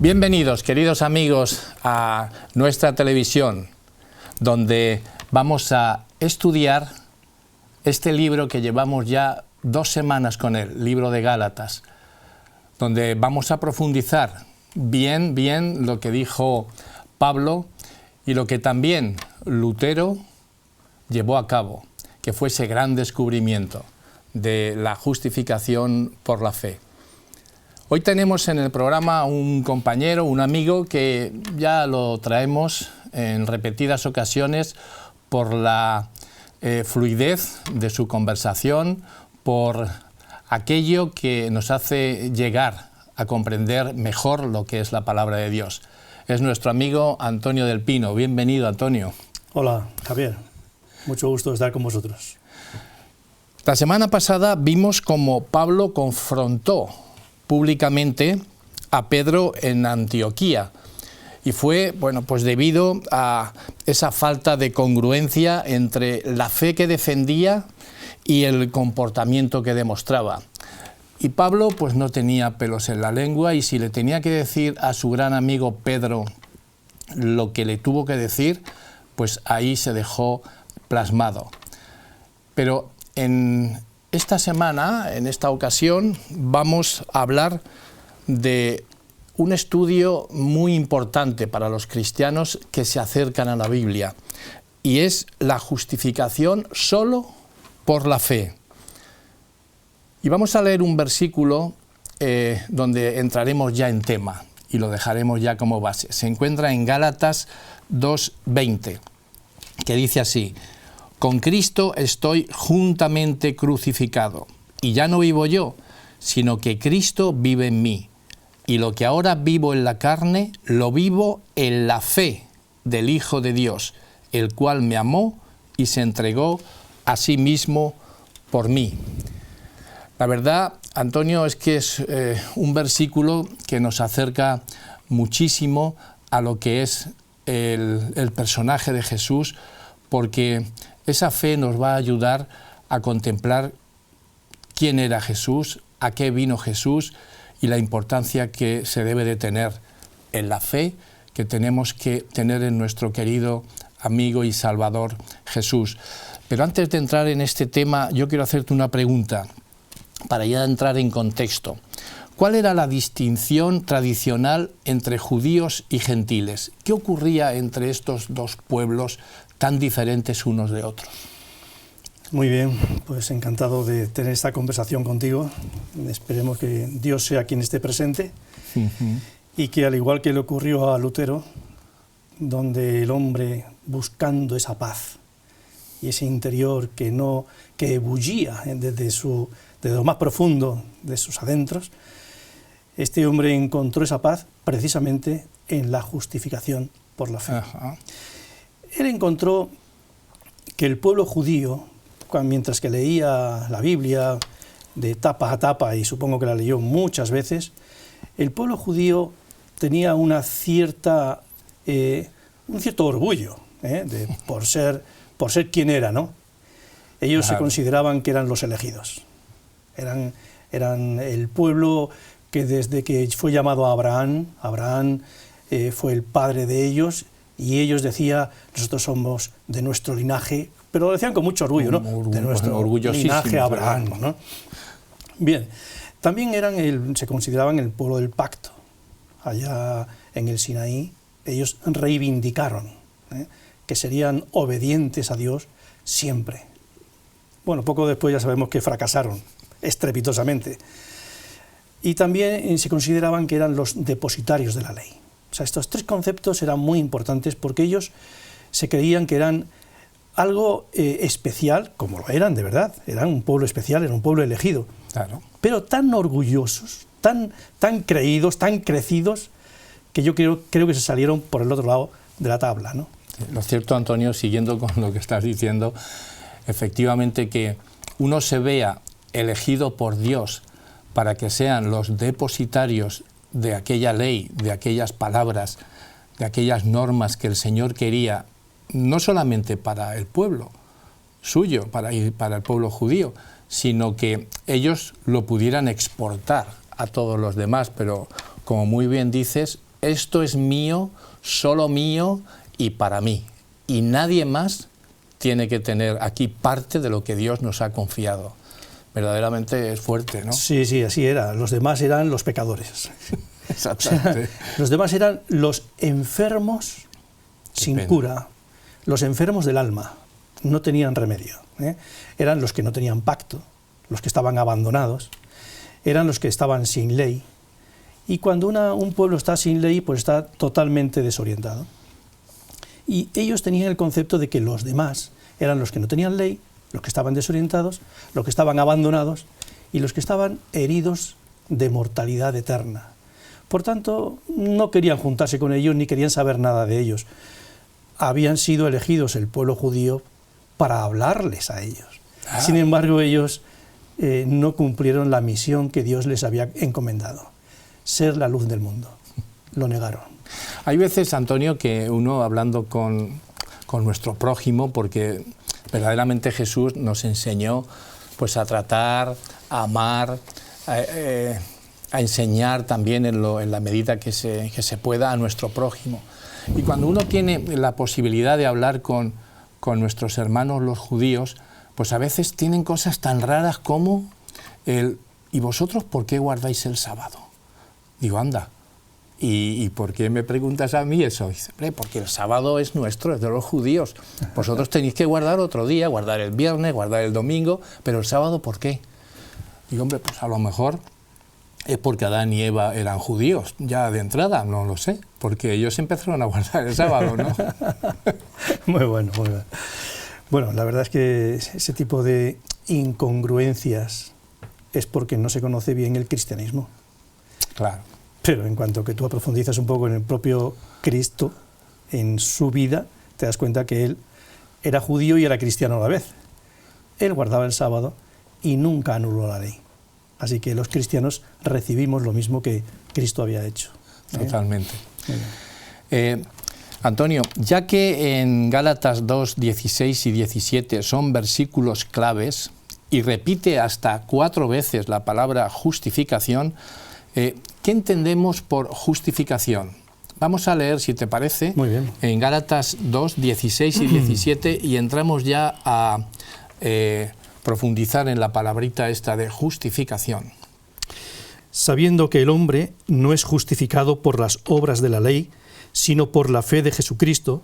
Bienvenidos, queridos amigos, a nuestra televisión, donde vamos a estudiar este libro que llevamos ya 2 semanas con él, libro de Gálatas, donde vamos a profundizar bien lo que dijo Pablo y lo que también Lutero llevó a cabo, que fue ese gran descubrimiento de la justificación por la fe. Hoy tenemos en el programa un compañero, un amigo que ya lo traemos en repetidas ocasiones por la fluidez de su conversación, por aquello que nos hace llegar a comprender mejor lo que es la palabra de Dios. Es nuestro amigo Antonio del Pino. Bienvenido, Antonio. Hola, Javier. Mucho gusto estar con vosotros. La semana pasada vimos cómo Pablo confrontó públicamente a Pedro en Antioquía, y fue pues debido a esa falta de congruencia entre la fe que defendía y el comportamiento que demostraba. Y Pablo pues no tenía pelos en la lengua, y si le tenía que decir a su gran amigo Pedro lo que le tuvo que decir, pues ahí se dejó plasmado. Pero en esta semana, en esta ocasión, vamos a hablar de un estudio muy importante para los cristianos que se acercan a la Biblia, y es la justificación solo por la fe. Y vamos a leer un versículo donde entraremos ya en tema y lo dejaremos ya como base. Se encuentra en Gálatas 2:20, que dice así: con Cristo estoy juntamente crucificado, y ya no vivo yo, sino que Cristo vive en mí. Y lo que ahora vivo en la carne, lo vivo en la fe del Hijo de Dios, el cual me amó y se entregó a sí mismo por mí. La verdad, Antonio, es que es un versículo que nos acerca muchísimo a lo que es el personaje de Jesús, porque esa fe nos va a ayudar a contemplar quién era Jesús, a qué vino Jesús y la importancia que se debe de tener en la fe que tenemos que tener en nuestro querido amigo y Salvador Jesús. Pero antes de entrar en este tema, yo quiero hacerte una pregunta para ya entrar en contexto. ¿Cuál era la distinción tradicional entre judíos y gentiles? ¿Qué ocurría entre estos dos pueblos tan diferentes unos de otros? Muy bien, pues encantado de tener esta conversación contigo. Esperemos que Dios sea quien esté presente y que, al igual que le ocurrió a Lutero, donde el hombre buscando esa paz y ese interior que bullía desde lo más profundo de sus adentros, este hombre encontró esa paz precisamente en la justificación por la fe. Ajá. Él encontró que el pueblo judío, mientras que leía la Biblia de tapa a tapa, y supongo que la leyó muchas veces, el pueblo judío tenía un cierto orgullo por ser quien era, ¿no? Ellos se consideraban que eran los elegidos. Eran el pueblo que desde que fue llamado a Abraham fue el padre de ellos, y ellos decían: nosotros somos de nuestro linaje, pero lo decían con mucho orgullo, ¿no? De nuestro linaje Abraham, ¿no? Bien, también se consideraban el pueblo del pacto. Allá en el Sinaí, ellos reivindicaron que serían obedientes a Dios siempre. Bueno, poco después ya sabemos que fracasaron estrepitosamente. Y también se consideraban que eran los depositarios de la ley. O sea, estos 3 conceptos eran muy importantes porque ellos se creían que eran algo especial, como lo eran de verdad. Eran un pueblo especial, era un pueblo elegido. Claro. Pero tan orgullosos, tan creídos, tan crecidos, que yo creo que se salieron por el otro lado de la tabla, ¿no? Lo cierto, Antonio, siguiendo con lo que estás diciendo, efectivamente que uno se vea elegido por Dios para que sean los depositarios de aquella ley, de aquellas palabras, de aquellas normas que el Señor quería, no solamente para el pueblo suyo, para el pueblo judío, sino que ellos lo pudieran exportar a todos los demás. Pero, como muy bien dices, esto es mío, solo mío y para mí. Y nadie más tiene que tener aquí parte de lo que Dios nos ha confiado. Verdaderamente es fuerte, ¿no? Sí, sí, así era. Los demás eran los pecadores. Exactamente. O sea, los demás eran los enfermos sin cura, los enfermos del alma. No tenían remedio, ¿eh? Eran los que no tenían pacto, los que estaban abandonados, eran los que estaban sin ley. Y cuando un pueblo está sin ley, pues está totalmente desorientado. Y ellos tenían el concepto de que los demás eran los que no tenían ley, los que estaban desorientados, los que estaban abandonados y los que estaban heridos de mortalidad eterna. Por tanto, no querían juntarse con ellos ni querían saber nada de ellos. Habían sido elegidos el pueblo judío para hablarles a ellos. Sin embargo, ellos no cumplieron la misión que Dios les había encomendado, ser la luz del mundo. Lo negaron. Hay veces, Antonio, que uno hablando con nuestro prójimo, porque verdaderamente Jesús nos enseñó pues a tratar, a amar, a enseñar también en la medida que se pueda a nuestro prójimo. Y cuando uno tiene la posibilidad de hablar con nuestros hermanos los judíos, pues a veces tienen cosas tan raras como ¿y vosotros por qué guardáis el sábado? Digo, anda, ¿y por qué me preguntas a mí eso? Dice, porque el sábado es nuestro, es de los judíos. Vosotros tenéis que guardar otro día, guardar el viernes, guardar el domingo, pero el sábado, ¿por qué? Digo, hombre, pues a lo mejor es porque Adán y Eva eran judíos, ya de entrada, no lo sé, porque ellos empezaron a guardar el sábado, ¿no? Muy bueno, muy bueno. Bueno, la verdad es que ese tipo de incongruencias es porque no se conoce bien el cristianismo. Claro. Pero en cuanto que tú profundizas un poco en el propio Cristo, en su vida, te das cuenta que él era judío y era cristiano a la vez. Él guardaba el sábado y nunca anuló la ley. Así que los cristianos recibimos lo mismo que Cristo había hecho. Totalmente. Antonio, ya que en Gálatas 2, 16 y 17 son versículos claves y repite hasta 4 veces la palabra justificación, ¿qué entendemos por justificación? Vamos a leer, si te parece, muy bien, en Gálatas 2, 16 y 17 y entramos ya a profundizar en la palabrita esta de justificación. Sabiendo que el hombre no es justificado por las obras de la ley, sino por la fe de Jesucristo,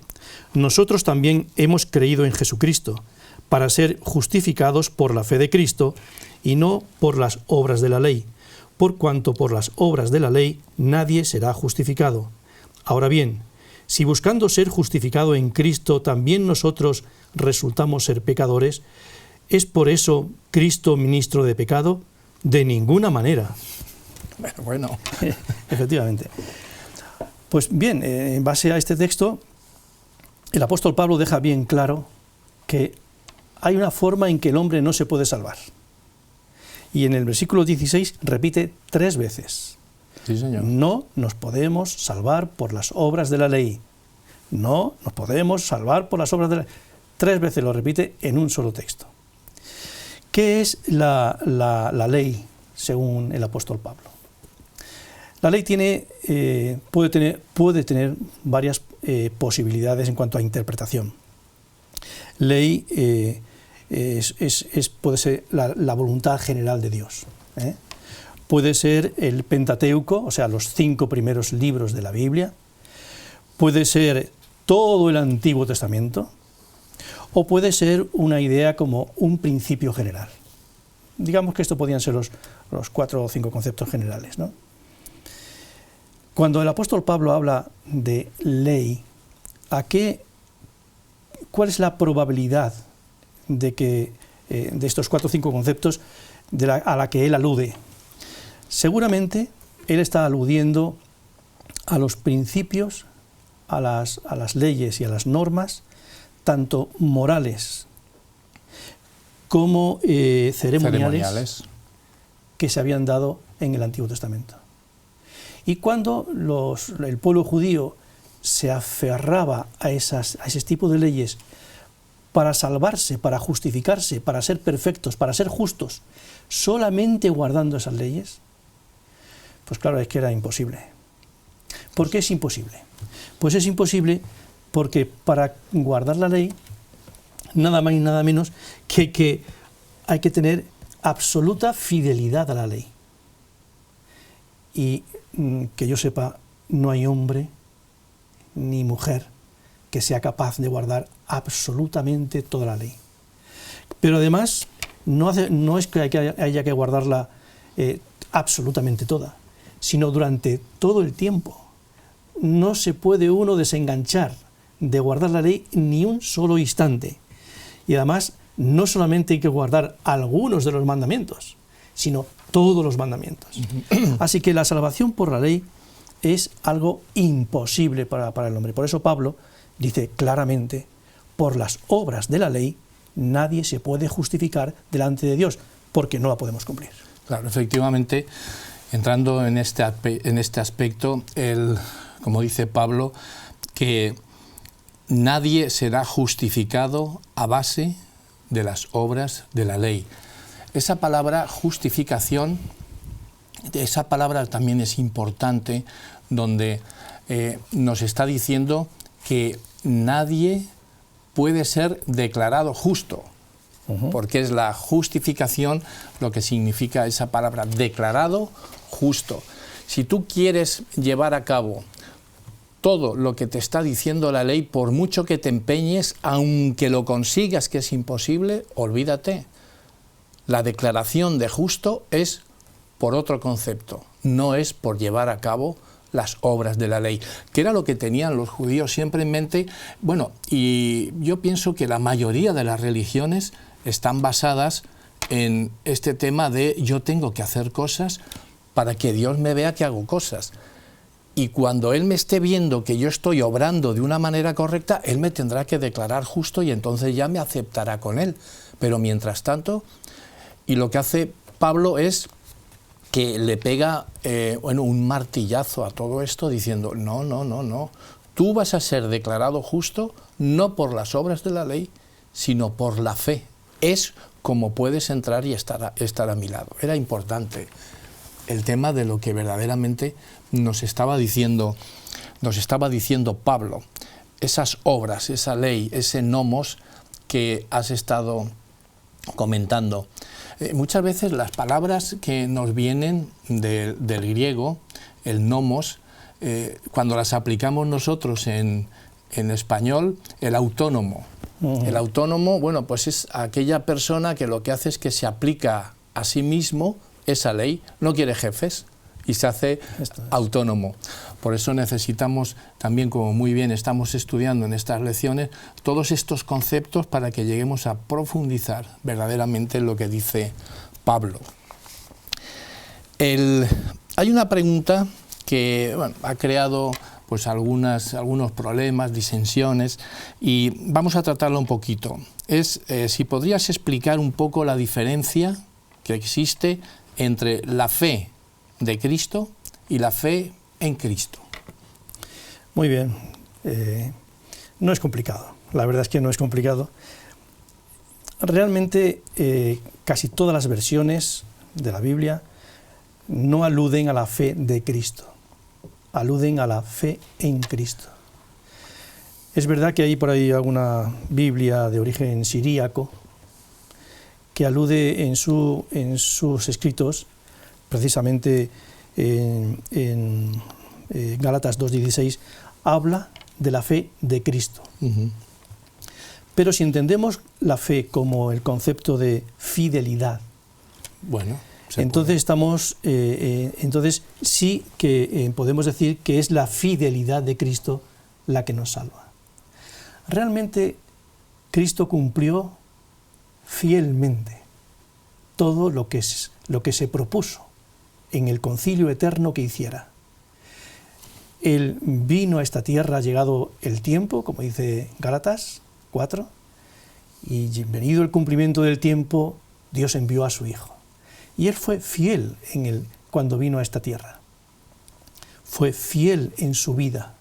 nosotros también hemos creído en Jesucristo, para ser justificados por la fe de Cristo y no por las obras de la ley, por cuanto por las obras de la ley nadie será justificado. Ahora bien, si buscando ser justificado en Cristo también nosotros resultamos ser pecadores, ¿es por eso Cristo ministro de pecado? De ninguna manera. Bueno. Efectivamente. Pues bien, en base a este texto, el apóstol Pablo deja bien claro que hay una forma en que el hombre no se puede salvar. Y en el versículo 16 repite 3 veces. Sí, señor. No nos podemos salvar por las obras de la ley. No nos podemos salvar por las obras de la ley. 3 veces lo repite en un solo texto. ¿Qué es la ley, según el apóstol Pablo? La ley puede tener varias posibilidades en cuanto a interpretación. Ley puede ser la voluntad general de Dios. Puede ser el Pentateuco, o sea, los 5 primeros libros de la Biblia. Puede ser todo el Antiguo Testamento. O puede ser una idea como un principio general. Digamos que esto podrían ser los 4 o 5 conceptos generales, ¿no? Cuando el apóstol Pablo habla de ley, ¿cuál es la probabilidad de que de estos 4 o 5 conceptos a la que él alude? Seguramente él está aludiendo a los principios, a las leyes y a las normas, tanto morales como ceremoniales que se habían dado en el Antiguo Testamento. Y cuando el pueblo judío se aferraba a ese tipo de leyes para salvarse, para justificarse, para ser perfectos, para ser justos, solamente guardando esas leyes, pues claro, es que era imposible. ¿Por qué es imposible? Pues es imposible porque para guardar la ley, nada más y nada menos que hay que tener absoluta fidelidad a la ley. Y que yo sepa, no hay hombre ni mujer que sea capaz de guardar absolutamente toda la ley. Pero además, no es que haya que guardarla absolutamente toda, sino durante todo el tiempo. No se puede uno desenganchar de guardar la ley ni un solo instante. Y además, no solamente hay que guardar algunos de los mandamientos, sino todos los mandamientos. Así que la salvación por la ley es algo imposible para el hombre. Por eso Pablo dice claramente, por las obras de la ley nadie se puede justificar delante de Dios, porque no la podemos cumplir. Claro, efectivamente, entrando en este aspecto, como dice Pablo, que nadie será justificado a base de las obras de la ley. Esa palabra justificación, esa palabra también es importante, donde nos está diciendo que nadie puede ser declarado justo, porque es la justificación lo que significa esa palabra, declarado justo. Si tú quieres llevar a cabo todo lo que te está diciendo la ley, por mucho que te empeñes, aunque lo consigas, que es imposible, olvídate. La declaración de justo es por otro concepto, no es por llevar a cabo las obras de la ley, que era lo que tenían los judíos siempre en mente. Bueno, y yo pienso que la mayoría de las religiones están basadas en este tema de yo tengo que hacer cosas para que Dios me vea que hago cosas. Y cuando Él me esté viendo que yo estoy obrando de una manera correcta, Él me tendrá que declarar justo y entonces ya me aceptará con Él. Pero mientras tanto, y lo que hace Pablo es que le pega un martillazo a todo esto diciendo, no, tú vas a ser declarado justo no por las obras de la ley, sino por la fe. Es como puedes entrar y estar a mi lado. Era importante el tema de lo que verdaderamente nos estaba diciendo Pablo. Esas obras, esa ley, ese nomos que has estado comentando. Muchas veces las palabras que nos vienen del griego, el nomos, cuando las aplicamos nosotros en español, el autónomo. El autónomo, bueno, pues es aquella persona que lo que hace es que se aplica a sí mismo esa ley, no quiere jefes y se hace autónomo. Por eso necesitamos también, como muy bien estamos estudiando en estas lecciones, todos estos conceptos para que lleguemos a profundizar verdaderamente en lo que dice Pablo. Hay una pregunta que ha creado pues algunos problemas, disensiones, y vamos a tratarlo un poquito. Es si podrías explicar un poco la diferencia que existe entre la fe de Cristo y la fe en Cristo. Muy bien. No es complicado. La verdad es que no es complicado. Realmente casi todas las versiones de la Biblia no aluden a la fe de Cristo, aluden a la fe en Cristo. Es verdad que hay por ahí alguna Biblia de origen siríaco que alude en sus escritos, precisamente en Gálatas 2:16, habla de la fe de Cristo. Pero si entendemos la fe como el concepto de fidelidad, bueno, entonces entonces sí que podemos decir que es la fidelidad de Cristo la que nos salva. Realmente Cristo cumplió fielmente todo lo que se propuso en el concilio eterno que hiciera. Él vino a esta tierra, ha llegado el tiempo, como dice Gálatas 4, y venido el cumplimiento del tiempo, Dios envió a su Hijo. Y Él fue fiel cuando vino a esta tierra. Fue fiel en su vida.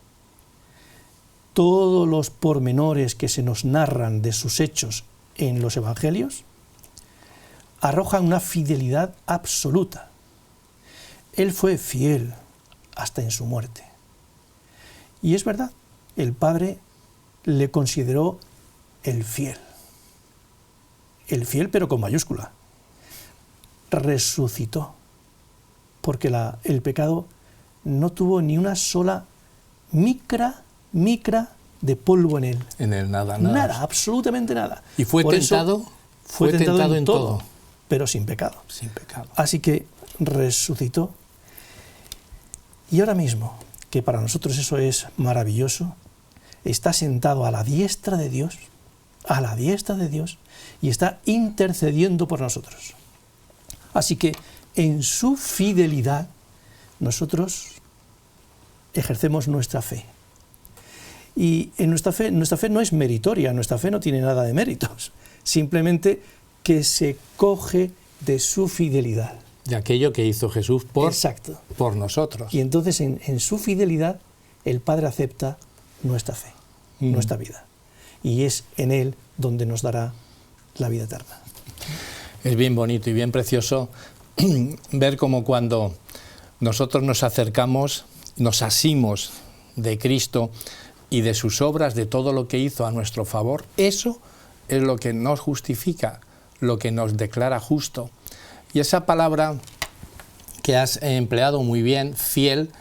Todos los pormenores que se nos narran de sus hechos en los evangelios arrojan una fidelidad absoluta. Él fue fiel hasta en su muerte. Y es verdad, el Padre le consideró el fiel pero con mayúscula. Resucitó, porque el pecado no tuvo ni una sola micra de polvo en él. En él nada. Nada, absolutamente nada. ¿Y fue tentado? Fue tentado en todo, pero sin pecado. Sin pecado. Así que resucitó. Y ahora mismo, que para nosotros eso es maravilloso, está sentado a la diestra de Dios, y está intercediendo por nosotros. Así que en su fidelidad nosotros ejercemos nuestra fe. Y en nuestra fe no es meritoria, nuestra fe no tiene nada de méritos, simplemente que se coge de su fidelidad. De aquello que hizo Jesús por nosotros. Y entonces en su fidelidad el Padre acepta nuestra fe, nuestra vida. Y es en Él donde nos dará la vida eterna. Es bien bonito y bien precioso ver cómo cuando nosotros nos acercamos, nos asimos de Cristo y de sus obras, de todo lo que hizo a nuestro favor, eso es lo que nos justifica, lo que nos declara justo. Y esa palabra que has empleado muy bien, fiel,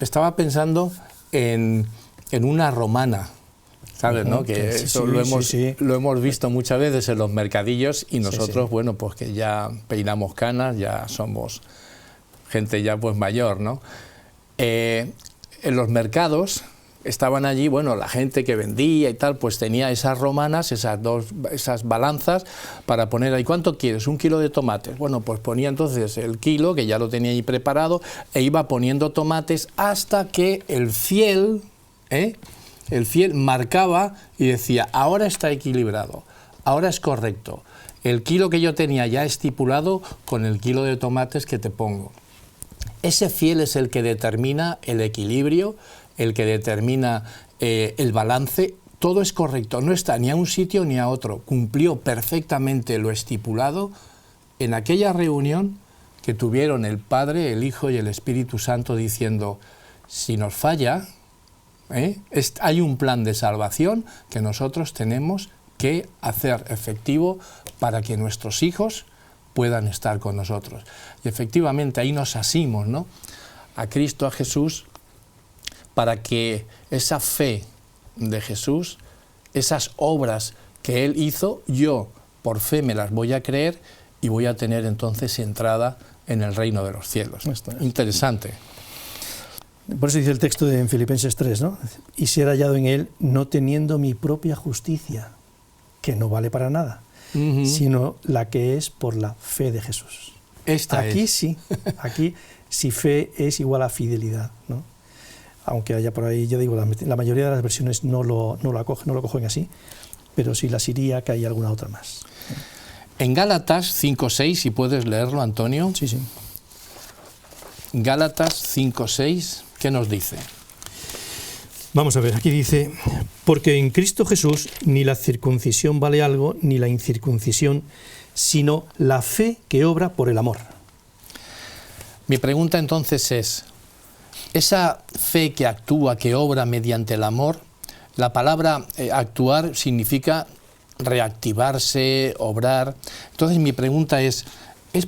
estaba pensando en una romana, ¿sabes? ¿No? Que sí, eso lo hemos visto muchas veces en los mercadillos y nosotros, bueno, pues que ya peinamos canas, ya somos gente ya pues mayor, ¿no? En los mercados estaban allí, bueno, la gente que vendía y tal, pues tenía esas romanas, esas balanzas para poner ahí, ¿cuánto quieres? 1 kilo de tomates. Bueno, pues ponía entonces el kilo, que ya lo tenía ahí preparado, e iba poniendo tomates hasta que el fiel marcaba y decía, ahora está equilibrado, ahora es correcto, el kilo que yo tenía ya estipulado con el kilo de tomates que te pongo. Ese fiel es el que determina el equilibrio, el que determina el balance, todo es correcto, no está ni a un sitio ni a otro, cumplió perfectamente lo estipulado en aquella reunión que tuvieron el Padre, el Hijo y el Espíritu Santo diciendo, si nos falla, hay un plan de salvación que nosotros tenemos que hacer efectivo para que nuestros hijos puedan estar con nosotros. Y efectivamente ahí nos asimos, ¿no?, a Cristo, a Jesús, para que esa fe de Jesús, esas obras que Él hizo, yo por fe me las voy a creer y voy a tener entonces entrada en el reino de los cielos. Interesante. Por eso dice el texto en Filipenses 3, ¿no? Y ser hallado en Él no teniendo mi propia justicia, que no vale para nada, sino la que es por la fe de Jesús. Aquí sí fe es igual a fidelidad, ¿no? Aunque haya por ahí, yo digo, la mayoría de las versiones no lo cogen así, pero sí la siríaca y alguna otra más. En Gálatas 5:6, si puedes leerlo, Antonio. Sí. Gálatas 5:6, ¿qué nos dice? Vamos a ver, aquí dice, porque en Cristo Jesús ni la circuncisión vale algo, ni la incircuncisión, sino la fe que obra por el amor. Mi pregunta entonces es, esa fe que actúa, que obra mediante el amor, la palabra actuar significa reactivarse, obrar. Entonces mi pregunta ¿es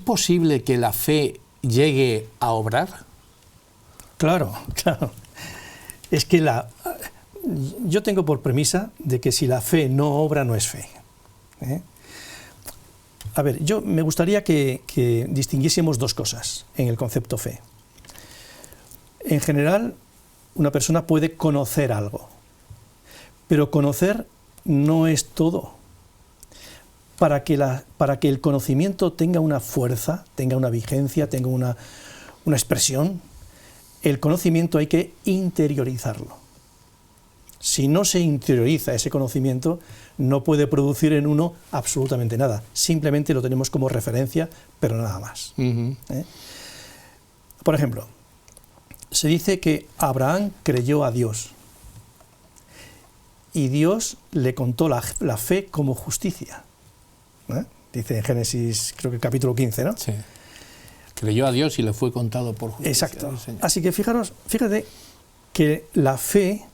posible que la fe llegue a obrar? Claro. Es que yo tengo por premisa de que si la fe no obra, no es fe. A ver, yo me gustaría que distinguiésemos dos cosas en el concepto fe. En general, una persona puede conocer algo, pero conocer no es todo. Para que el conocimiento tenga una fuerza, tenga una vigencia, tenga una expresión, el conocimiento hay que interiorizarlo. Si no se interioriza ese conocimiento, no puede producir en uno absolutamente nada. Simplemente lo tenemos como referencia, pero nada más. Por ejemplo, se dice que Abraham creyó a Dios y Dios le contó la fe como justicia. Dice en Génesis, creo que capítulo 15, ¿no? Sí. Creyó a Dios y le fue contado por justicia. Exacto. Así que fíjate que la fe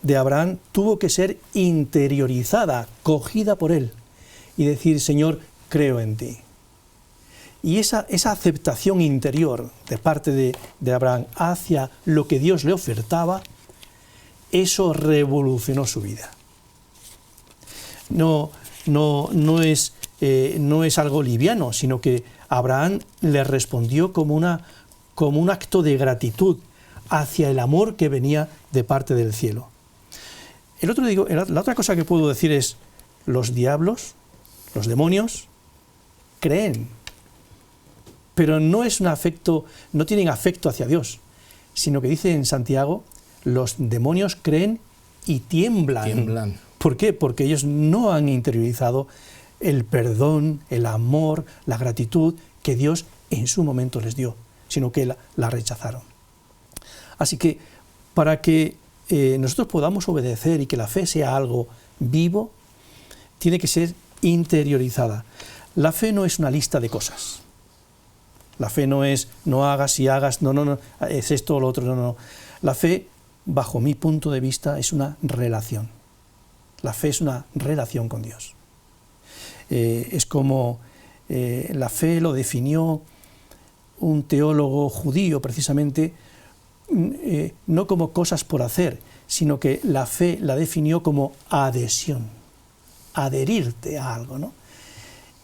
de Abraham tuvo que ser interiorizada, cogida por él, y decir, Señor, creo en ti. Y esa aceptación interior de parte de Abraham hacia lo que Dios le ofertaba, eso revolucionó su vida. No es algo liviano, sino que Abraham le respondió como un acto de gratitud hacia el amor que venía de parte del cielo. La otra cosa que puedo decir es, los diablos, los demonios, creen, pero no tienen afecto hacia Dios, sino que dice en Santiago, los demonios creen y tiemblan. ¿Por qué? Porque ellos no han interiorizado el perdón, el amor, la gratitud que Dios en su momento les dio, sino que la rechazaron. Así que para que nosotros podamos obedecer y que la fe sea algo vivo, tiene que ser interiorizada. La fe no es una lista de cosas. La fe no es no hagas y hagas, no, es esto o lo otro, no. La fe, bajo mi punto de vista, es una relación. La fe es una relación con Dios. Es como la fe lo definió un teólogo judío, precisamente, no como cosas por hacer, sino que la fe la definió como adhesión, adherirte a algo, ¿no?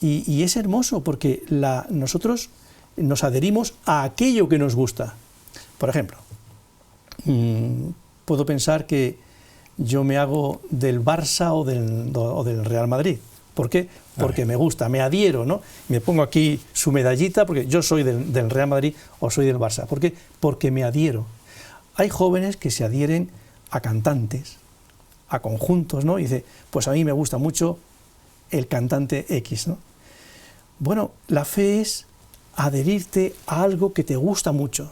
Y es hermoso porque nosotros nos adherimos a aquello que nos gusta. Por ejemplo, puedo pensar que yo me hago del Barça o del Real Madrid. ¿Por qué? Porque me gusta, me adhiero, ¿no? Me pongo aquí su medallita porque yo soy del Real Madrid o soy del Barça. ¿Por qué? Porque me adhiero. Hay jóvenes que se adhieren a cantantes, a conjuntos, ¿no? Y dice, pues a mí me gusta mucho el cantante X, ¿no? Bueno, la fe es adherirte a algo que te gusta mucho.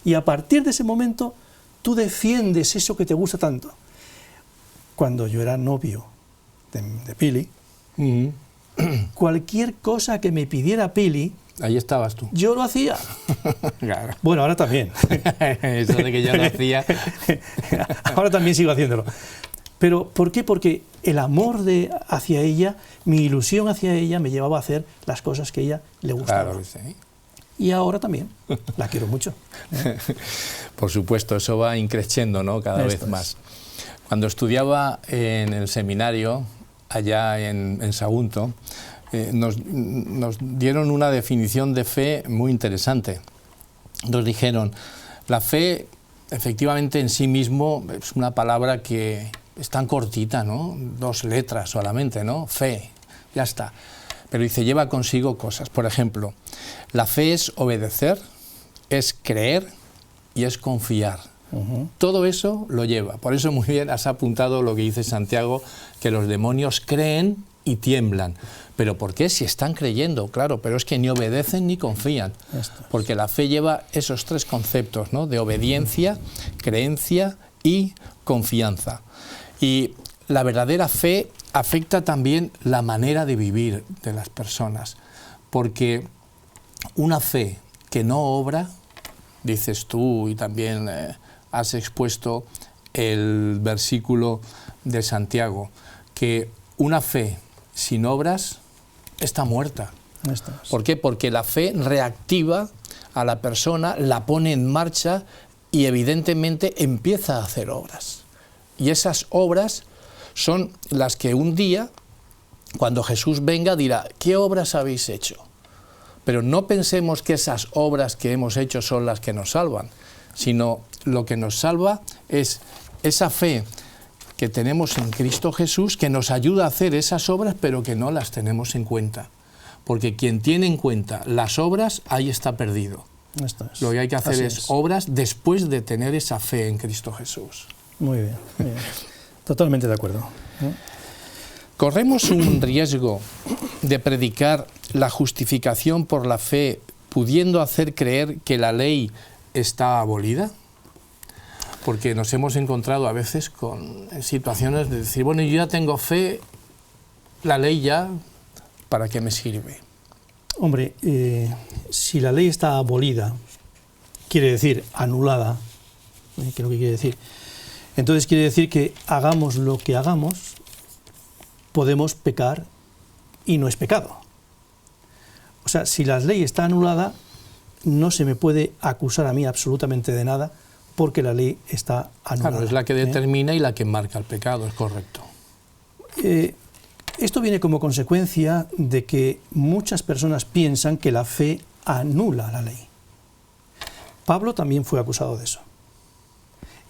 Y a partir de ese momento, tú defiendes eso que te gusta tanto. Cuando yo era novio de Pili, cualquier cosa que me pidiera Pili, ahí estabas tú. Yo lo hacía. Claro. Bueno, ahora también. Eso de que yo lo hacía. Ahora también sigo haciéndolo. Pero, ¿por qué? Porque el amor hacia ella, mi ilusión hacia ella, me llevaba a hacer las cosas que a ella le gustaban. Claro, sí. Y ahora también. La quiero mucho. Por supuesto, eso va increciendo, ¿no? Cada vez más. Cuando estudiaba en el seminario, allá en Sagunto, nos dieron una definición de fe muy interesante. Nos dijeron, la fe efectivamente en sí mismo es una palabra que es tan cortita, ¿no? 2 letras solamente, ¿no? Fe, ya está. Pero dice, lleva consigo cosas. Por ejemplo, la fe es obedecer, es creer y es confiar. Todo eso lo lleva. Por eso muy bien has apuntado lo que dice Santiago, que los demonios creen y tiemblan. ¿Pero por qué? Si están creyendo, claro, pero es que ni obedecen ni confían. Porque la fe lleva esos 3 conceptos, ¿no? De obediencia, creencia y confianza. Y la verdadera fe afecta también la manera de vivir de las personas. Porque una fe que no obra, dices tú y también has expuesto el versículo de Santiago, que una fe sin obras está muerta. ¿Por qué? Porque la fe reactiva a la persona, la pone en marcha y evidentemente empieza a hacer obras. Y esas obras son las que un día, cuando Jesús venga, dirá, ¿qué obras habéis hecho? Pero no pensemos que esas obras que hemos hecho son las que nos salvan, sino lo que nos salva es esa fe que tenemos en Cristo Jesús, que nos ayuda a hacer esas obras, pero que no las tenemos en cuenta. Porque quien tiene en cuenta las obras, ahí está perdido. Lo que hay que hacer es obras después de tener esa fe en Cristo Jesús. Muy bien, muy bien. Totalmente de acuerdo. ¿Corremos un riesgo de predicar la justificación por la fe, pudiendo hacer creer que la ley está abolida? Porque nos hemos encontrado a veces con situaciones de decir, bueno, yo ya tengo fe, la ley ya, ¿para qué me sirve? Hombre, si la ley está abolida, quiere decir anulada, ¿Qué es lo que quiere decir? Entonces quiere decir que hagamos lo que hagamos, podemos pecar y no es pecado. O sea, si la ley está anulada, no se me puede acusar a mí absolutamente de nada porque la ley está anulada. Claro, es la que determina y la que marca el pecado, es correcto. Esto viene como consecuencia de que muchas personas piensan que la fe anula la ley. Pablo también fue acusado de eso.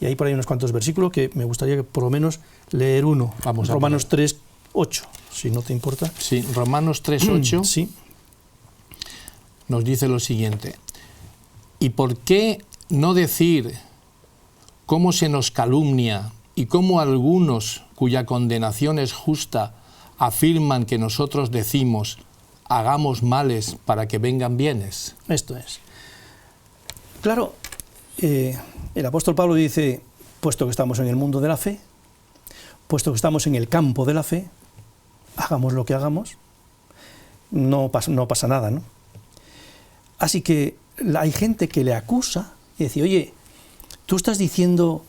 Y hay por ahí unos cuantos versículos que me gustaría que por lo menos leer uno. Vamos a Romanos 3:8, si no te importa. Sí, Romanos 3:8 sí. Nos dice lo siguiente. ¿Y por qué no decir cómo se nos calumnia y cómo algunos cuya condenación es justa afirman que nosotros decimos hagamos males para que vengan bienes? Esto es. Claro, el apóstol Pablo dice, puesto que estamos en el mundo de la fe, puesto que estamos en el campo de la fe, hagamos lo que hagamos, no pasa nada, ¿no? Así que hay gente que le acusa y dice, oye, tú estás diciendo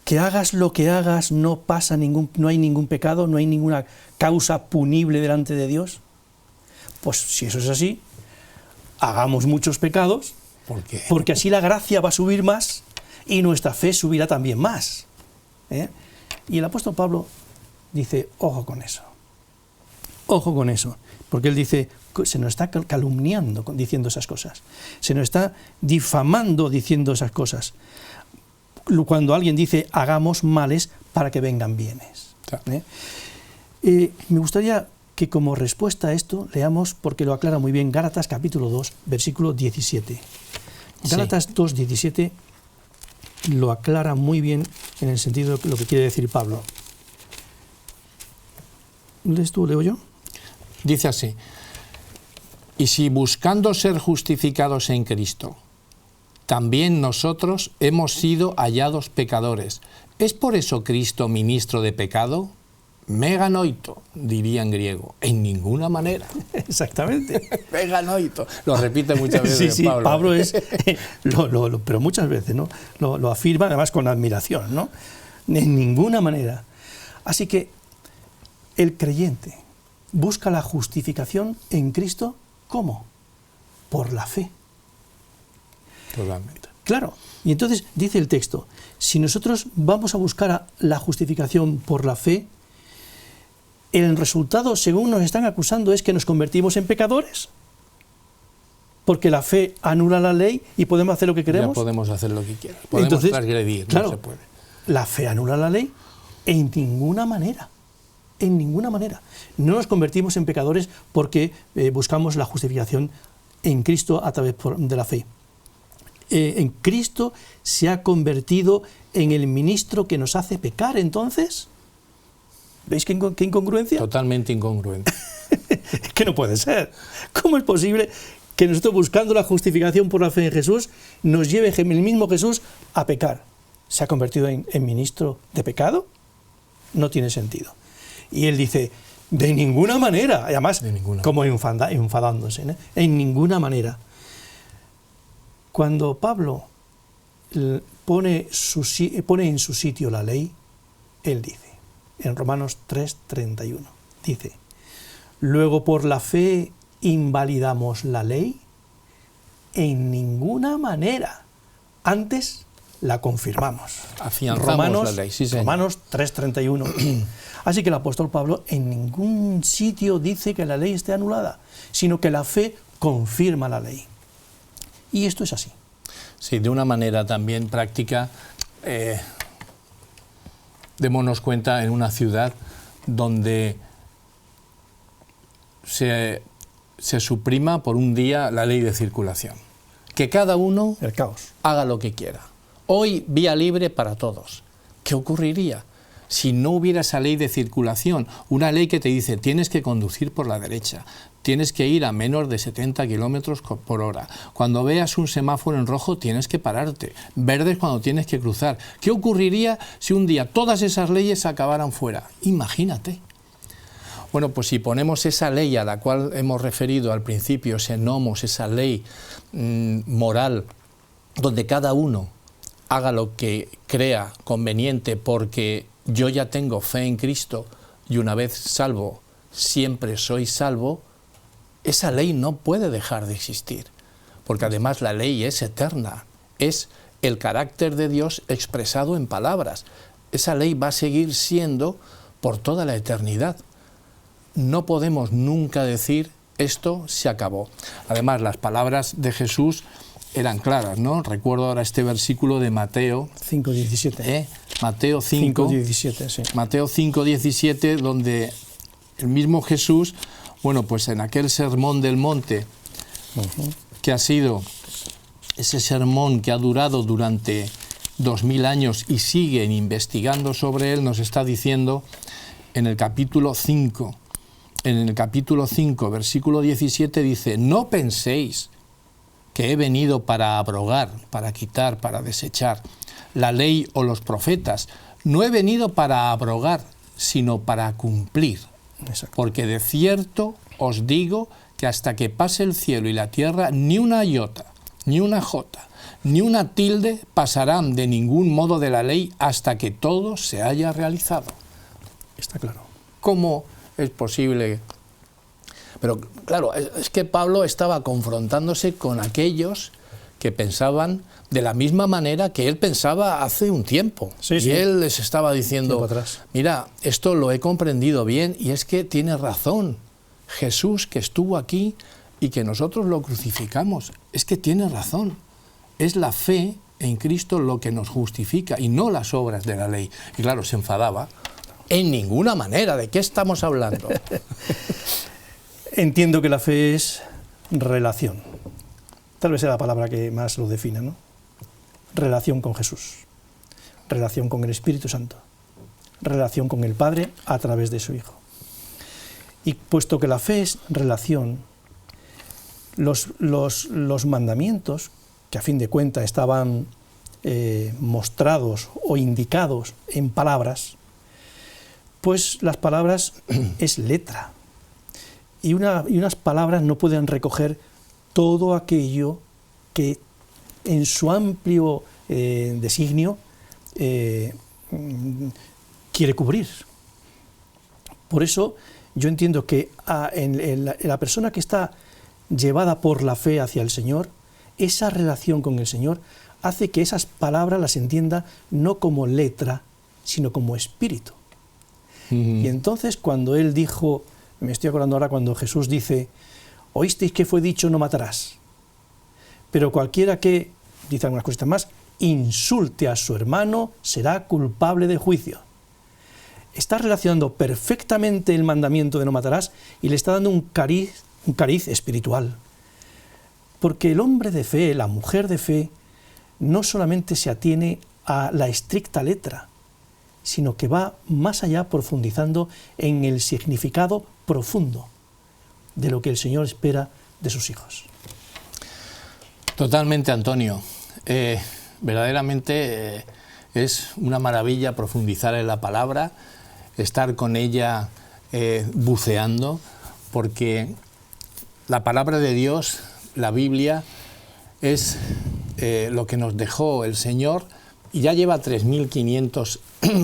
que hagas lo que hagas, no hay ningún pecado, no hay ninguna causa punible delante de Dios. Pues si eso es así, hagamos muchos pecados, ¿Por qué? Porque así la gracia va a subir más y nuestra fe subirá también más. Y el apóstol Pablo dice, ojo con eso, porque él dice, se nos está calumniando diciendo esas cosas, se nos está difamando diciendo esas cosas, cuando alguien dice, hagamos males para que vengan bienes. Me gustaría que como respuesta a esto leamos, porque lo aclara muy bien, Gálatas capítulo 2, versículo 17. Gálatas 2, 17 lo aclara muy bien en el sentido de lo que quiere decir Pablo. ¿Lees tú o leo yo? Dice así, y si buscando ser justificados en Cristo, también nosotros hemos sido hallados pecadores, ¿es por eso Cristo ministro de pecado? Meganoito, diría en griego, en ninguna manera. Exactamente. Meganoito. Lo repite muchas veces sí, Pablo. Pablo es, pero muchas veces, ¿no? Lo afirma además con admiración, ¿no? En ninguna manera. Así que el creyente busca la justificación en Cristo, ¿cómo? Por la fe. Totalmente. Claro. Y entonces dice el texto, si nosotros vamos a buscar la justificación por la fe, el resultado, según nos están acusando, es que nos convertimos en pecadores, porque la fe anula la ley y podemos hacer lo que queremos. Ya podemos hacer lo que quieras, podemos transgredir, claro, no se puede. La fe anula la ley en ninguna manera, No nos convertimos en pecadores porque buscamos la justificación en Cristo a través de la fe. En Cristo se ha convertido en el ministro que nos hace pecar, entonces... ¿Veis qué incongruencia? Totalmente incongruente. Que no puede ser. ¿Cómo es posible que nosotros, buscando la justificación por la fe en Jesús, nos lleve el mismo Jesús a pecar? ¿Se ha convertido en ministro de pecado? No tiene sentido. Y él dice, de ninguna manera, además, como enfadándose, ¿no? En ninguna manera. Cuando Pablo pone en su sitio la ley, él dice, en Romanos 3:31, dice, luego por la fe invalidamos la ley, en ninguna manera, antes la confirmamos. Afianzamos la ley, sí, señor. Romanos 3:31. Así que el apóstol Pablo en ningún sitio dice que la ley esté anulada, sino que la fe confirma la ley. Y esto es así. Sí, de una manera también práctica, démonos cuenta en una ciudad donde se suprima por un día la ley de circulación. Que cada uno el caos haga lo que quiera. Hoy vía libre para todos. ¿Qué ocurriría si no hubiera esa ley de circulación? Una ley que te dice tienes que conducir por la derecha, tienes que ir a menos de 70 kilómetros por hora. Cuando veas un semáforo en rojo tienes que pararte. Verde es cuando tienes que cruzar. ¿Qué ocurriría si un día todas esas leyes acabaran fuera? Imagínate. Bueno, pues si ponemos esa ley a la cual hemos referido al principio, ese nomos, esa ley moral, donde cada uno haga lo que crea conveniente porque yo ya tengo fe en Cristo y una vez salvo, siempre soy salvo, esa ley no puede dejar de existir, porque además la ley es eterna, es el carácter de Dios expresado en palabras. Esa ley va a seguir siendo por toda la eternidad. No podemos nunca decir esto se acabó. Además, las palabras de Jesús eran claras, ¿no? Recuerdo ahora este versículo de Mateo 5:17. Mateo 5:17, sí. Mateo 5:17, donde el mismo Jesús, bueno, pues en aquel sermón del monte, que ha sido ese sermón que ha durado durante 2000 años y siguen investigando sobre él, nos está diciendo en el capítulo 5, versículo 17, dice: no penséis que he venido para abrogar, para quitar, para desechar la ley o los profetas. No he venido para abrogar, sino para cumplir. Exacto. Porque de cierto os digo que hasta que pase el cielo y la tierra, ni una iota, ni una jota, ni una tilde pasarán de ningún modo de la ley hasta que todo se haya realizado. Está claro. ¿Cómo es posible? Pero claro, es que Pablo estaba confrontándose con aquellos que pensaban de la misma manera que él pensaba hace un tiempo. Sí, y sí. él les estaba diciendo, Atrás. mira, esto lo he comprendido bien y es que tiene razón. Jesús, que estuvo aquí y que nosotros lo crucificamos, es que tiene razón. Es la fe en Cristo lo que nos justifica y no las obras de la ley. Y claro, se enfadaba. En ninguna manera, ¿de qué estamos hablando? Entiendo que la fe es relación. Tal vez sea la palabra que más lo defina, ¿no? Relación con Jesús, relación con el Espíritu Santo, relación con el Padre a través de su Hijo. Y puesto que la fe es relación, los mandamientos, que a fin de cuentas estaban mostrados o indicados en palabras, pues las palabras es letra. Y unas palabras no pueden recoger todo aquello que en su amplio designio quiere cubrir. Por eso yo entiendo que en la persona que está llevada por la fe hacia el Señor, esa relación con el Señor hace que esas palabras las entienda no como letra, sino como espíritu. Y entonces cuando él dijo, me estoy acordando ahora cuando Jesús dice, oísteis que fue dicho no matarás, pero cualquiera que, dice algunas cositas más, insulte a su hermano será culpable de juicio. Está relacionando perfectamente el mandamiento de no matarás y le está dando un cariz espiritual. Porque el hombre de fe, la mujer de fe, no solamente se atiene a la estricta letra, sino que va más allá profundizando en el significado profundo de lo que el Señor espera de sus hijos. Totalmente, Antonio. Verdaderamente es una maravilla profundizar en la palabra, estar con ella buceando, porque la palabra de Dios, la Biblia, es lo que nos dejó el Señor y ya lleva 3.500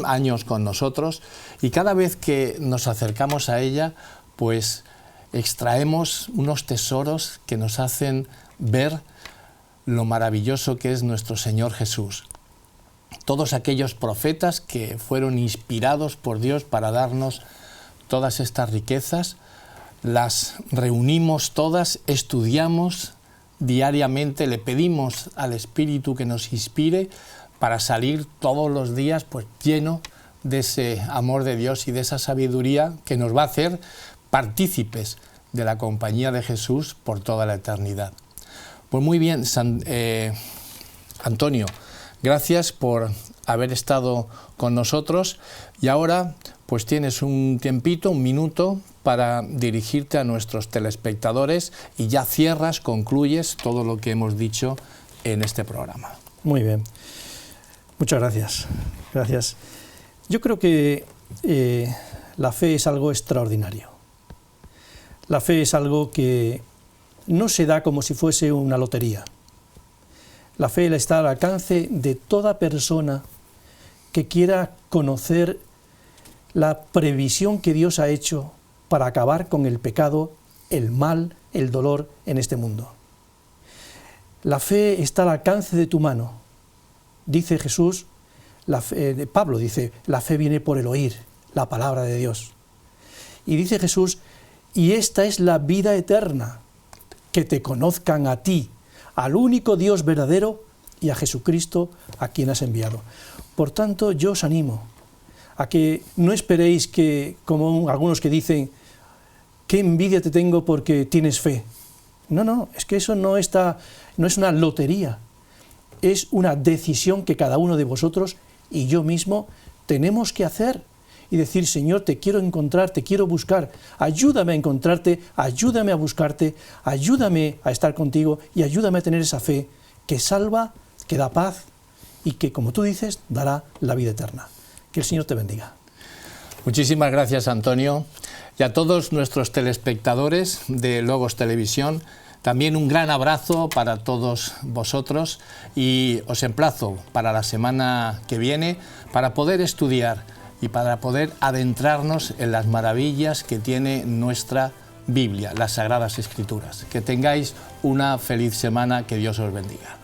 años con nosotros, y cada vez que nos acercamos a ella, pues extraemos unos tesoros que nos hacen ver lo maravilloso que es nuestro Señor Jesús. Todos aquellos profetas que fueron inspirados por Dios para darnos todas estas riquezas, las reunimos todas, estudiamos diariamente, le pedimos al Espíritu que nos inspire para salir todos los días pues lleno de ese amor de Dios y de esa sabiduría que nos va a hacer partícipes de la compañía de Jesús por toda la eternidad. Pues muy bien, Antonio, gracias por haber estado con nosotros y ahora pues tienes un tiempito, un minuto para dirigirte a nuestros telespectadores y ya cierras, concluyes todo lo que hemos dicho en este programa. Muy bien, muchas gracias. Gracias. Yo creo que la fe es algo extraordinario. La fe es algo que no se da como si fuese una lotería. La fe está al alcance de toda persona que quiera conocer la previsión que Dios ha hecho para acabar con el pecado, el mal, el dolor en este mundo. La fe está al alcance de tu mano. Dice Jesús, Pablo dice, la fe viene por el oír la palabra de Dios. Y dice Jesús, y esta es la vida eterna, que te conozcan a ti, al único Dios verdadero y a Jesucristo a quien has enviado. Por tanto, yo os animo a que no esperéis que, como algunos que dicen, qué envidia te tengo porque tienes fe. No, es que eso no es una lotería, es una decisión que cada uno de vosotros y yo mismo tenemos que hacer y decir, Señor, te quiero encontrar, te quiero buscar, ayúdame a encontrarte, ayúdame a buscarte, ayúdame a estar contigo y ayúdame a tener esa fe que salva, que da paz y que, como tú dices, dará la vida eterna. Que el Señor te bendiga. Muchísimas gracias, Antonio. Y a todos nuestros telespectadores de Logos Televisión, también un gran abrazo para todos vosotros y os emplazo para la semana que viene para poder estudiar y para poder adentrarnos en las maravillas que tiene nuestra Biblia, las Sagradas Escrituras. Que tengáis una feliz semana, que Dios os bendiga.